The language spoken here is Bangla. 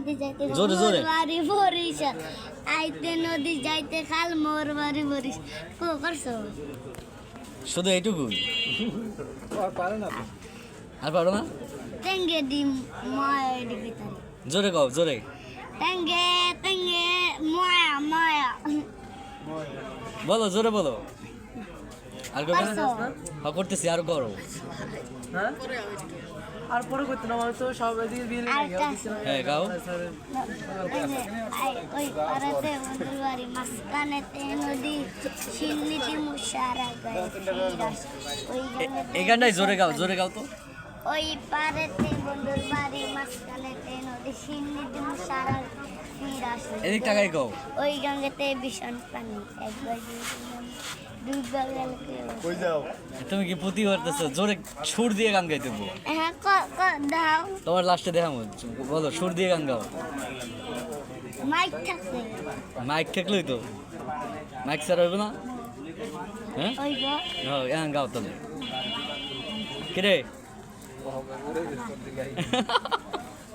আনতে যাইতে জোরে, জোরে। মোর বাড়ি বরিশাল আইতে নদী যাইতে খাল মোর বাড়ি বরিশাল কো করছো শুধু এইটুকুই আর পারে না তো। আর পারো না তেঙ্গে ডিম মায়া ডিবি তাই জোরে কও জোরে তেঙ্গে তেঙ্গে মায়া মায়া বলো জোরে বলো আর করবে না পারছো হ্যাঁ করতেছি আর করো হ্যাঁ আর পরে করতে না আমার তো সব এদিকে বিয়ে লেগে আরেকটা। গেছে হ্যাঁ গাও ওই পাড়াতে বন্ধুর বাড়ি মাঝখানেতে নদী শিলনিটি মুশারা গায়ে ফিরাস ওই এই গানটাই জোরে গাও তো ওই পাড়াতে বন্ধুর বাড়ি মাঝখানেতে নদী শিলনিটি মুশারা ফিরাস এদিক টাকাই গাও ওই গঙ্গাতে ভীষণ পানি একবার দুইবার গেল কই যাও তুমি কি পুঁতি করতেছো জোরে সুর দিয়ে গান গাইতে বলো। হ্যাঁ দাও তোমার লাস্টে দেখাবো বলো সুর দিয়ে গান গাও মাইক থাকছে মাইক থাকলেই তো মাইক ছাড়া হইব না হ্যাঁ ওই গো হ্যাঁ এখন গাও তাহলে কিরে